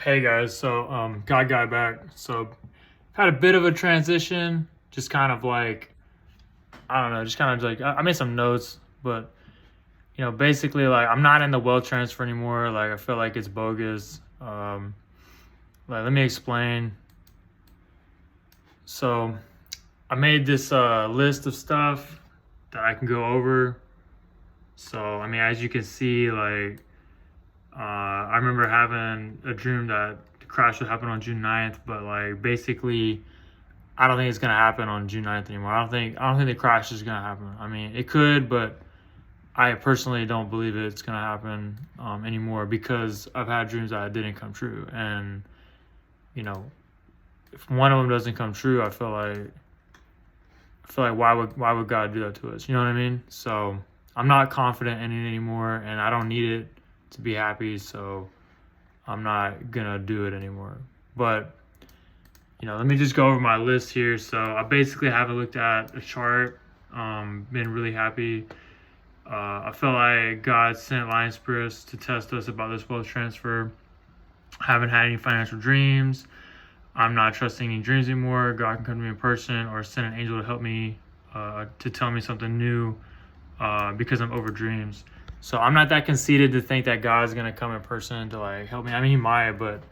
Hey guys, so got guy back. So had a bit of a transition, just kind of like I don't know, just kind of like I made some notes, but basically like I'm not in the wealth transfer anymore. Like I feel like it's bogus. Like let me explain. So I made this list of stuff that I can go over. So I mean, as you can see, like I remember having a dream that the crash would happen on June 9th, but like basically I don't think it's gonna happen on June 9th anymore. I don't think the crash is gonna happen. I mean, it could, but I personally don't believe it's gonna happen anymore because I've had dreams that didn't come true, and you know, if one of them doesn't come true, I feel like why would God do that to us? You know what I mean? So I'm not confident in it anymore, and I don't need it to be happy. So I'm not gonna do it anymore. But let me just go over my list here. So I basically haven't looked at a chart. Been really happy. I feel like God sent lion spirits to test us about this wealth transfer. Haven't had any financial dreams. I'm not trusting any dreams anymore. God can come to me in person or send an angel to help me to tell me something new because I'm over dreams. So I'm not that conceited to think that God's gonna come in person to like help me. I mean, he might, but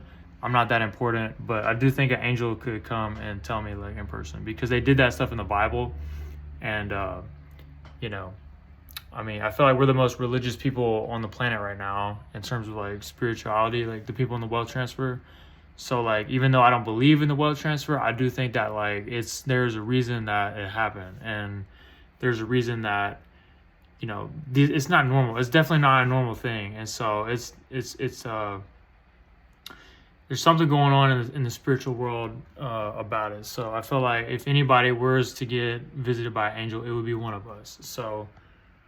I'm not that important. But I do think an angel could come and tell me like in person because they did that stuff in the Bible, and you know, I mean, I feel like we're the most religious people on the planet right now in terms of like spirituality, like the people in the wealth transfer. So like, even though I don't believe in the wealth transfer, I do think that like there's a reason that it happened, and there's a reason that it's not normal. It's definitely not a normal thing, and so it's there's something going on in the spiritual world about it. So I feel like if anybody were to get visited by an angel, it would be one of us. So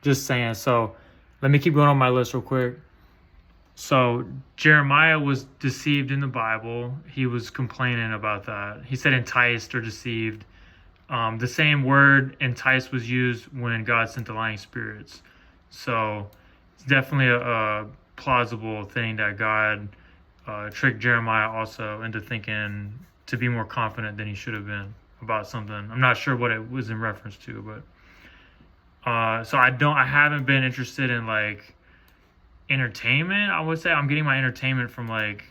just saying. So let me keep going on my list real quick. So Jeremiah was deceived in the Bible. He was complaining about that. He said enticed or deceived. The same word enticed was used when God sent the lying spirits. So it's definitely a plausible thing that God tricked Jeremiah also into thinking to be more confident than he should have been about something. I'm not sure what it was in reference to, but so I haven't been interested in like entertainment. I would say I'm getting my entertainment from like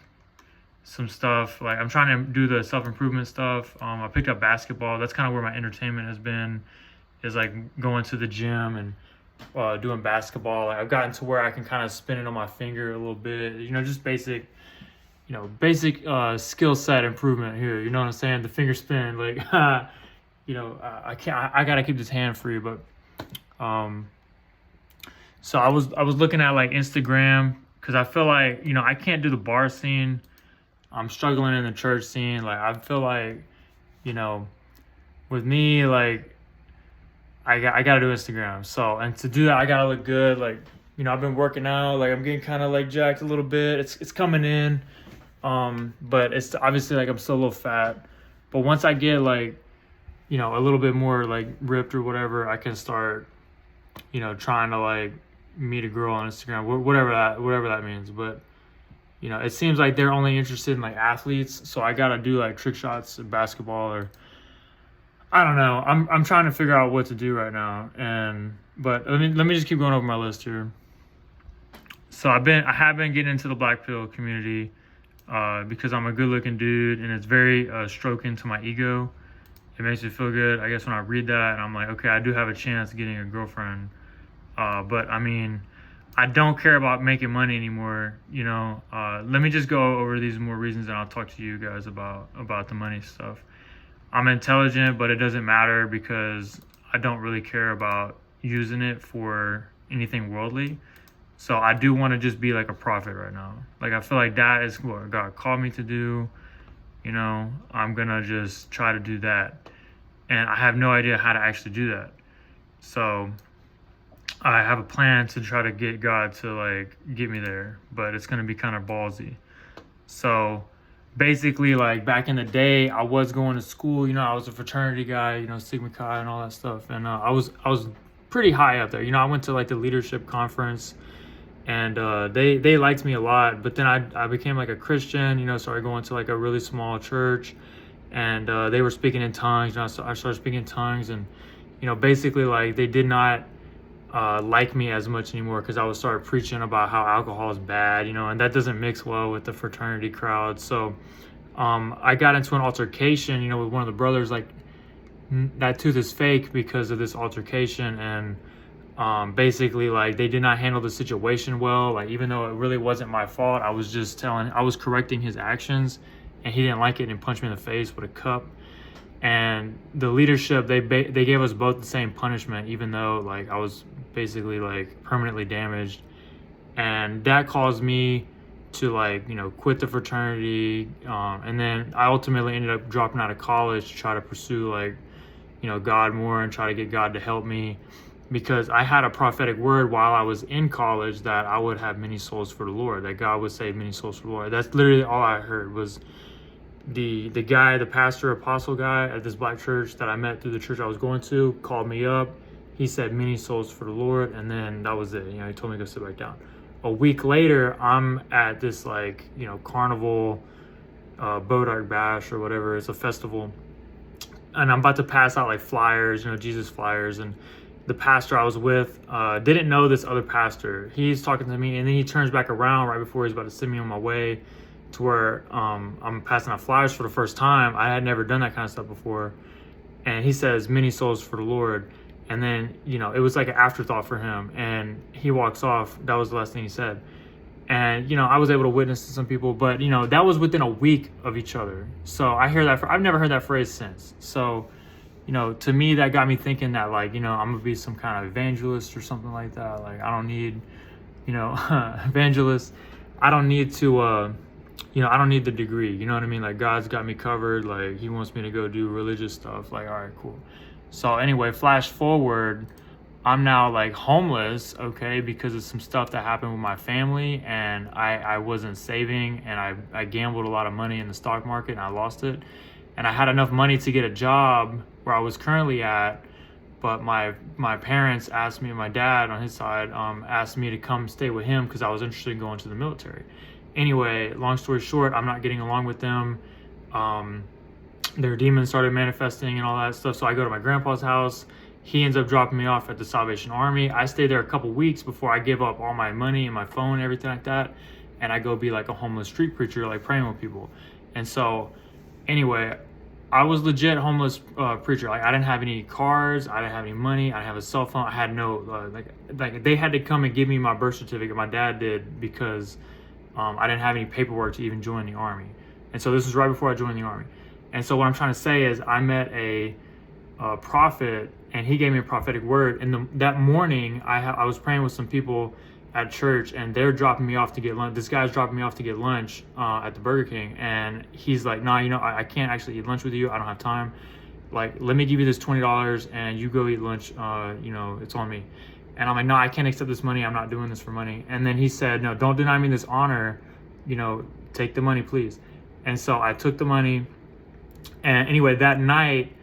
some stuff. Like I'm trying to do the self-improvement stuff. I picked up basketball. That's kind of where my entertainment has been, is like going to the gym and doing basketball. Like I've gotten to where I can kind of spin it on my finger a little bit, just basic skill set improvement here. You know what I'm saying? The finger spin, like I can't. I gotta keep this hand free. But so I was looking at like Instagram because I feel like I can't do the bar scene. I'm struggling in the church scene. Like I feel like with me, like I gotta do Instagram. So, and to do that, I gotta look good. Like I've been working out. Like I'm getting kind of like jacked a little bit. It's coming in. But it's obviously like I'm still a little fat. But once I get like a little bit more like ripped or whatever, I can start trying to like meet a girl on Instagram, whatever that means. But it seems like they're only interested in like athletes, so I gotta do like trick shots in basketball, or I don't know. I'm trying to figure out what to do right now, but let me just keep going over my list here. So I have been getting into the black pill community because I'm a good looking dude, and it's very stroking to my ego. It makes me feel good, I guess, when I read that, and I'm like, okay, I do have a chance of getting a girlfriend. But I mean, I don't care about making money anymore. Let me just go over these more reasons, and I'll talk to you guys about the money stuff. I'm intelligent, but it doesn't matter because I don't really care about using it for anything worldly. So I do want to just be like a prophet right now. Like I feel like that is what God called me to do. I'm gonna just try to do that, and I have no idea how to actually do that. So I have a plan to try to get God to like get me there, but it's gonna be kind of ballsy. So basically, like back in the day, I was going to school. I was a fraternity guy. Sigma Chi and all that stuff, and I was pretty high up there. I went to like the leadership conference, and they liked me a lot. But then I became like a Christian, started going to like a really small church, and they were speaking in tongues. So I started speaking in tongues, and basically like they did not like me as much anymore because I would start preaching about how alcohol is bad, and that doesn't mix well with the fraternity crowd. So I got into an altercation, with one of the brothers. Like, that tooth is fake because of this altercation, and basically like they did not handle the situation well. Like, even though it really wasn't my fault, I was correcting his actions, and he didn't like it and punched me in the face with a cup. And the leadership, they gave us both the same punishment, even though like I was basically like permanently damaged. And that caused me to like quit the fraternity, and then I ultimately ended up dropping out of college to try to pursue like God more and try to get God to help me, because I had a prophetic word while I was in college that I would have many souls for the Lord, that God would save many souls for the Lord. That's literally all I heard. Was the guy, the pastor apostle guy at this black church that I met through the church I was going to, called me up. He said many souls for the Lord, and then that was it. He told me to go sit back down. A week later, I'm at this like carnival, Bodark Bash or whatever. It's a festival, and I'm about to pass out like flyers, Jesus flyers, and the pastor I was with didn't know this other pastor. He's talking to me, and then he turns back around right before he's about to send me on my way to where I'm passing out flyers for the first time. I had never done that kind of stuff before. And he says, many souls for the Lord. And then, it was like an afterthought for him. And he walks off. That was the last thing he said. And, I was able to witness to some people. But, that was within a week of each other. So I hear that. I've never heard that phrase since. So, to me, that got me thinking that, like, I'm going to be some kind of evangelist or something like that. Like, I don't need, evangelist. I don't need to... I don't need the degree, you know what I mean? Like, God's got me covered. Like, he wants me to go do religious stuff. Like, all right, cool. So anyway, flash forward, I'm now like homeless, okay, because of some stuff that happened with my family, and I wasn't saving, and I gambled a lot of money in the stock market, and I lost it. And I had enough money to get a job where I was currently at, but my parents asked me, my dad on his side asked me to come stay with him because I was interested in going to the military. Anyway, long story short, I'm not getting along with them. Their demons started manifesting and all that stuff. So I go to my grandpa's house. He ends up dropping me off at the Salvation Army. I stay there a couple weeks before I give up all my money and my phone and everything like that. And I go be like a homeless street preacher, like praying with people. And so anyway, I was legit homeless preacher. Like, I didn't have any cars. I didn't have any money. I didn't have a cell phone. I had no, like they had to come and give me my birth certificate. My dad did, because I didn't have any paperwork to even join the Army. And so this was right before I joined the Army. And so what I'm trying to say is I met a prophet, and he gave me a prophetic word. And that morning, I was praying with some people at church, and they're dropping me off to get lunch. This guy's dropping me off to get lunch at the Burger King. And he's like, nah, I can't actually eat lunch with you. I don't have time. Like, let me give you this $20 and you go eat lunch. It's on me. And I'm like, no, I can't accept this money. I'm not doing this for money. And then he said, no, don't deny me this honor. Take the money, please. And so I took the money. And anyway, that night,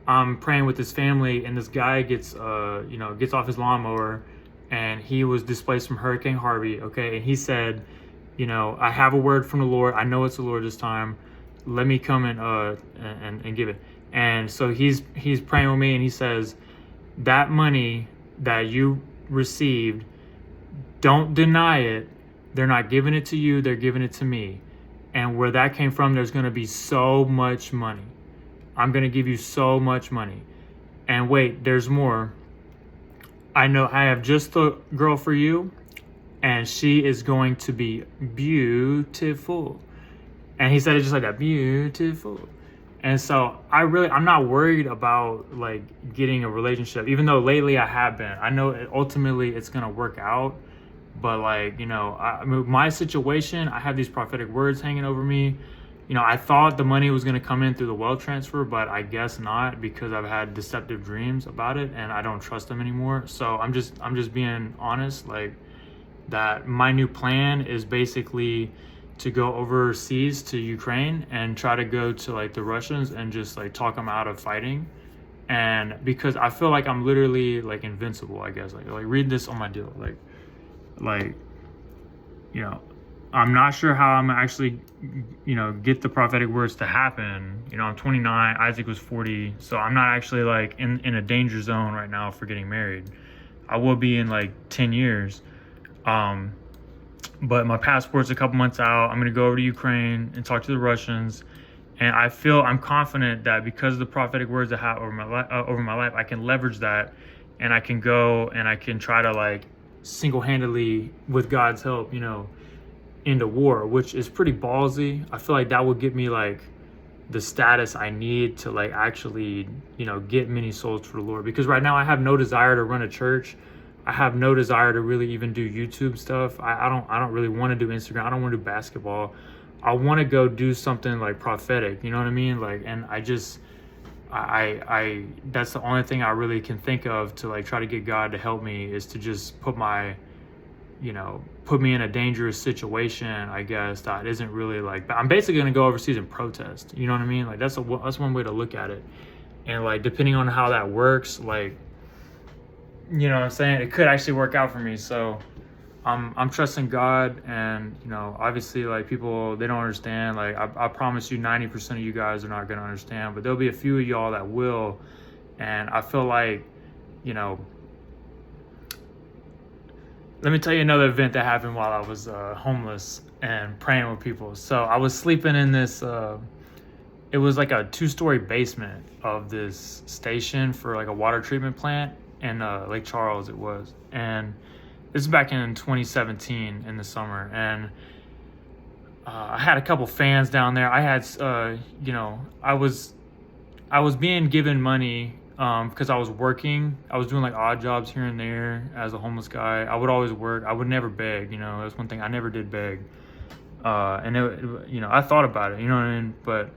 I'm praying with his family, and this guy gets off his lawnmower, and he was displaced from Hurricane Harvey. Okay. And he said, I have a word from the Lord. I know it's the Lord this time. Let me come and give it. And so he's praying with me, and he says, that money that you received, don't deny it. They're not giving it to you, they're giving it to me. And where that came from, there's going to be so much money. I'm going to give you so much money. And wait, there's more. I know I have just the girl for you, and she is going to be beautiful. And he said it just like that, beautiful. And so I'm not worried about like getting a relationship, even though lately I have been. I know ultimately it's going to work out, but like, my situation, I have these prophetic words hanging over me. I thought the money was going to come in through the wealth transfer, but I guess not, because I've had deceptive dreams about it and I don't trust them anymore. So I'm just being honest, like, that my new plan is basically to go overseas to Ukraine and try to go to like the Russians and just like talk them out of fighting. And because I feel like I'm literally like invincible, I guess, like read this on my deal. Like you know, I'm not sure how I'm actually, get the prophetic words to happen. I'm 29, Isaac was 40, so I'm not actually like in a danger zone right now for getting married. I will be in like 10 years. But my passport's a couple months out. I'm going to go over to Ukraine and talk to the Russians. And I'm confident that because of the prophetic words I have over my life, I can leverage that, and I can go and I can try to like single-handedly, with God's help, into war, which is pretty ballsy. I feel like that would give me like the status I need to like actually, get many souls for the Lord. Because right now I have no desire to run a church. I have no desire to really even do YouTube stuff. I don't really want to do Instagram. I don't want to do basketball. I want to go do something like prophetic, you know what I mean? Like, and I that's the only thing I really can think of to like try to get God to help me, is to just put me in a dangerous situation, I guess, that isn't really like, I'm basically going to go overseas and protest, you know what I mean? Like that's one way to look at it. And like, depending on how that works, like, you know what I'm saying, it could actually work out for me. So I'm trusting God, and obviously like people, they don't understand. Like I promise you 90% of you guys are not going to understand, but there'll be a few of y'all that will. And I feel like, let me tell you another event that happened while I was homeless and praying with people. So I was sleeping in this, it was like a 2-story basement of this station for like a water treatment plant in Lake Charles it was. And this is back in 2017 in the summer. And I had a couple fans down there. I had, I was being given money because I was working. I was doing like odd jobs here and there as a homeless guy. I would always work. I would never beg. That's one thing. I never did beg. And I thought about it. You know what I mean? But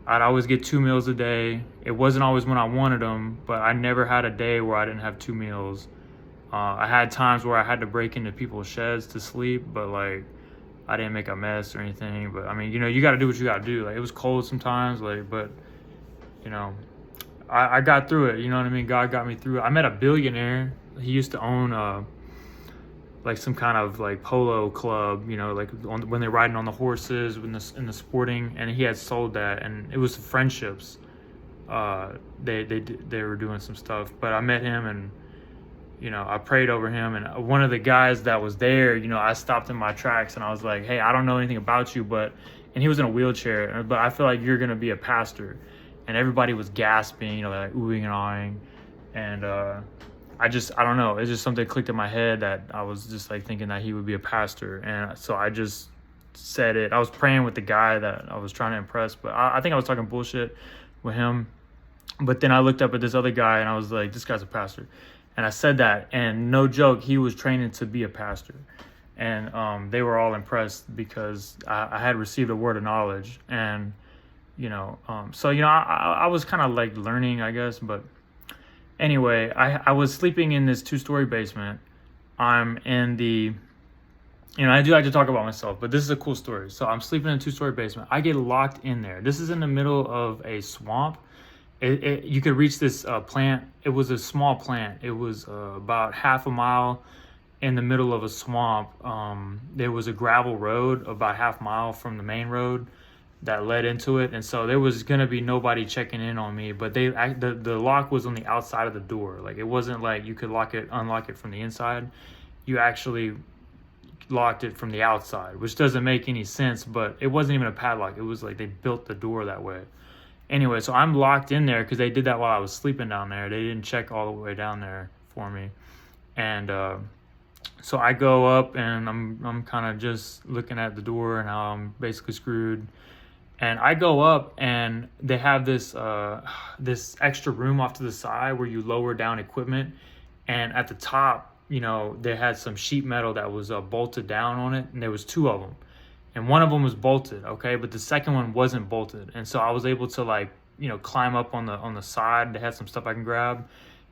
I'd always get 2 meals a day. It wasn't always when I wanted them, but I never had a day where I didn't have 2 meals. I had times where I had to break into people's sheds to sleep, but like I didn't make a mess or anything. But I mean, you got to do what you got to do. Like it was cold sometimes, like, but I got through it. You know what I mean? God got me through it. I met a billionaire. He used to own like some kind of like polo club, like when they're riding on the horses in the sporting, and he had sold that, and it was friendships. They were doing some stuff, but I met him, and I prayed over him, and one of the guys that was there, I stopped in my tracks, and I was like, hey, I don't know anything about you, and he was in a wheelchair, but I feel like you're gonna be a pastor. And everybody was gasping, like oohing and ahhing, and I don't know, it's just something clicked in my head that I was just like thinking that he would be a pastor. And so I just said it. I was praying with the guy that I was trying to impress, but I think I was talking bullshit with him. But then I looked up at this other guy, and I was like, this guy's a pastor. And I said that, and no joke, he was training to be a pastor. And they were all impressed because I had received a word of knowledge. And so I was kind of like learning, I guess. But anyway, I was sleeping in this 2-story basement. I'm in the, I do like to talk about myself, but this is a cool story. So I'm sleeping in a 2-story basement. I get locked in there. This is in the middle of a swamp. You could reach this plant. It was a small plant. It was about half a mile in the middle of a swamp. There was a gravel road about half mile from the main road that led into it, and so there was gonna be nobody checking in on me. But the lock was on the outside of the door. Like it wasn't like you could unlock it from the inside. You actually locked it from the outside, which doesn't make any sense. But it wasn't even a padlock. It was like they built the door that way. Anyway, so I'm locked in there because they did that while I was sleeping down there. They didn't check all the way down there for me, and so I go up, and I'm kind of just looking at the door and how I'm basically screwed. And I go up, and they have this this extra room off to the side where you lower down equipment. And at the top, they had some sheet metal that was bolted down on it, and there was 2 of them. And one of them was bolted, okay, but the second one wasn't bolted. And so I was able to like, climb up on the side. They had some stuff I can grab,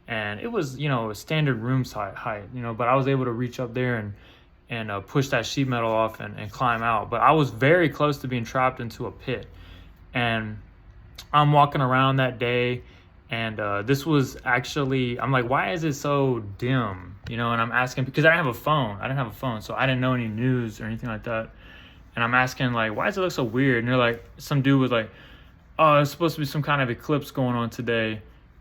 and it was, a standard room height, but I was able to reach up there and push that sheet metal off and climb out. But I was very close to being trapped into a pit. And I'm walking around that day, And this was actually, I'm like, why is it so dim? You know, and I'm asking because I didn't have a phone. I didn't have a phone, so I didn't know any news or anything like that. And I'm asking like, why does it look so weird? And they're like, some dude was like, oh, it's supposed to be some kind of eclipse going on today.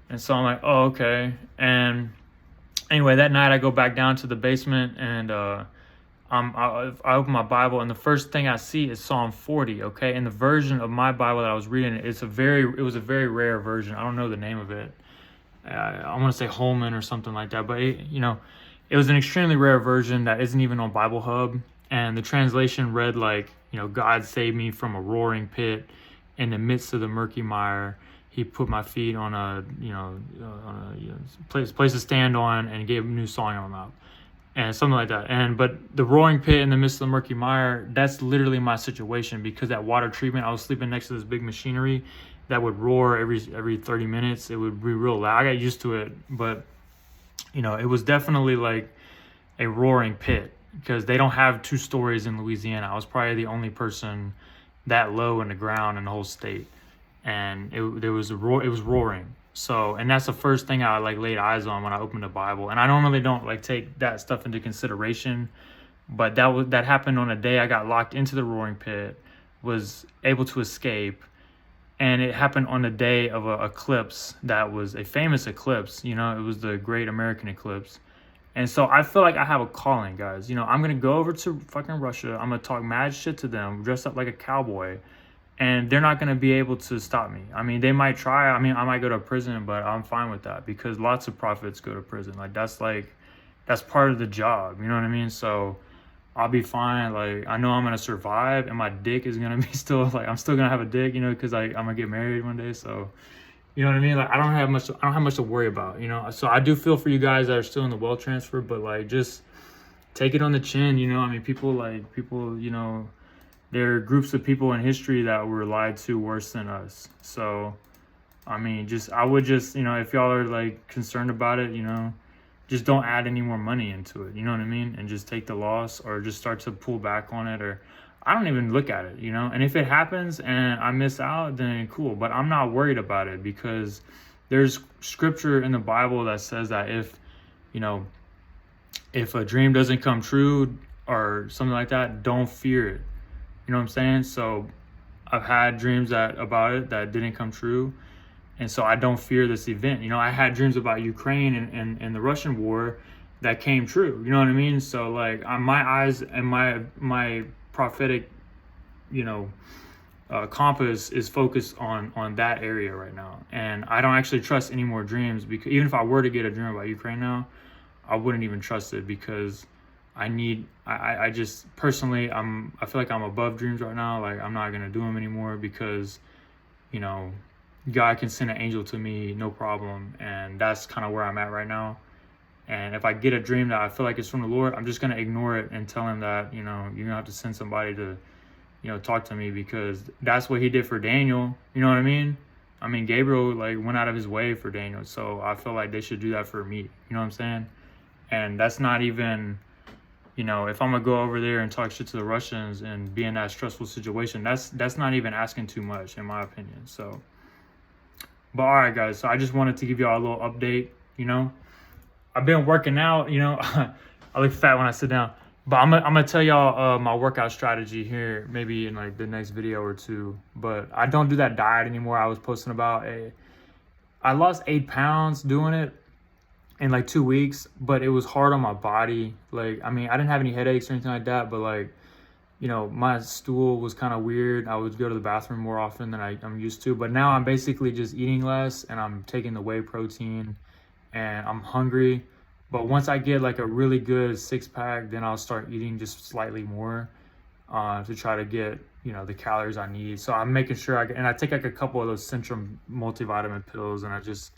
And so I'm like, oh, okay. And anyway, that night I go back down to the basement and I open my Bible and the first thing I see is Psalm 40. Okay, and the version of my Bible that I was reading, it was a very rare version. I don't know the name of it. I want to say Holman or something like that, but it was an extremely rare version that isn't even on Bible Hub. And the translation read like, God saved me from a roaring pit in the midst of the murky mire. He put my feet on a place to stand on and gave a new song in my mouth, and something like that. But the roaring pit in the midst of the murky mire, that's literally my situation, because that water treatment, I was sleeping next to this big machinery that would roar every 30 minutes. It would be real loud. I got used to it, but it was definitely like a roaring pit, because they don't have 2 stories in Louisiana. I was probably the only person that low in the ground in the whole state, and it was roaring. So, and that's the first thing I like laid eyes on when I opened the Bible. And I normally don't like take that stuff into consideration, but that happened on a day I got locked into the roaring pit, was able to escape, and it happened on the day of an eclipse that was a famous eclipse. It was the Great American Eclipse. And so I feel like I have a calling, guys. I'm going to go over to fucking Russia. I'm going to talk mad shit to them, dressed up like a cowboy. And they're not going to be able to stop me. I mean, they might try. I mean, I might go to prison, but I'm fine with that, because lots of prophets go to prison. That's part of the job. You know what I mean? So I'll be fine. Like, I know I'm going to survive, and my dick is going to be still, like, I'm still going to have a dick, because I'm going to get married one day. So, you know what I mean? Like, I don't have much to worry about, So I do feel for you guys that are still in the wealth transfer, but like, just take it on the chin, I mean, people, there are groups of people in history that were lied to worse than us. So, I mean, I would just, if y'all are like concerned about it, just don't add any more money into it. You know what I mean? And just take the loss, or just start to pull back on it, or I don't even look at it, And if it happens and I miss out, then cool. But I'm not worried about it, because there's scripture in the Bible that says that if a dream doesn't come true or something like that, don't fear it. You know what I'm saying? So I've had dreams about it that didn't come true. And so I don't fear this event. I had dreams about Ukraine and the Russian war that came true. You know what I mean? So like, my eyes and my prophetic, compass is focused on that area right now. And I don't actually trust any more dreams, because even if I were to get a dream about Ukraine now, I wouldn't even trust it, because I just personally, I feel like I'm above dreams right now. Like, I'm not going to do them anymore, because, God can send an angel to me, no problem. And that's kind of where I'm at right now. And if I get a dream that I feel like it's from the Lord, I'm just going to ignore it and tell him that, you're going to have to send somebody to, talk to me, because that's what he did for Daniel. You know what I mean? I mean, Gabriel like went out of his way for Daniel. So I feel like they should do that for me. You know what I'm saying? And that's not even, if I'm gonna go over there and talk shit to the Russians and be in that stressful situation, that's not even asking too much, in my opinion. So, but all right, guys. So I just wanted to give y'all a little update. I've been working out. I look fat when I sit down, but I'm gonna tell y'all my workout strategy here, maybe in like the next video or two. But I don't do that diet anymore. I was posting about I lost 8 pounds doing it in like 2 weeks, but it was hard on my body. Like, I mean, I didn't have any headaches or anything like that, but like, my stool was kind of weird. I would go to the bathroom more often than I'm used to, but now I'm basically just eating less, and I'm taking the whey protein, and I'm hungry. But once I get like a really good 6-pack, then I'll start eating just slightly more to try to get, the calories I need. So I'm making sure I take like a couple of those Centrum multivitamin pills, and I just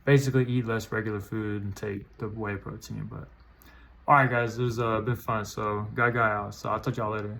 basically eat less regular food and take the whey protein. But all right, guys, it was been fun. So guy out. So I'll talk y'all later.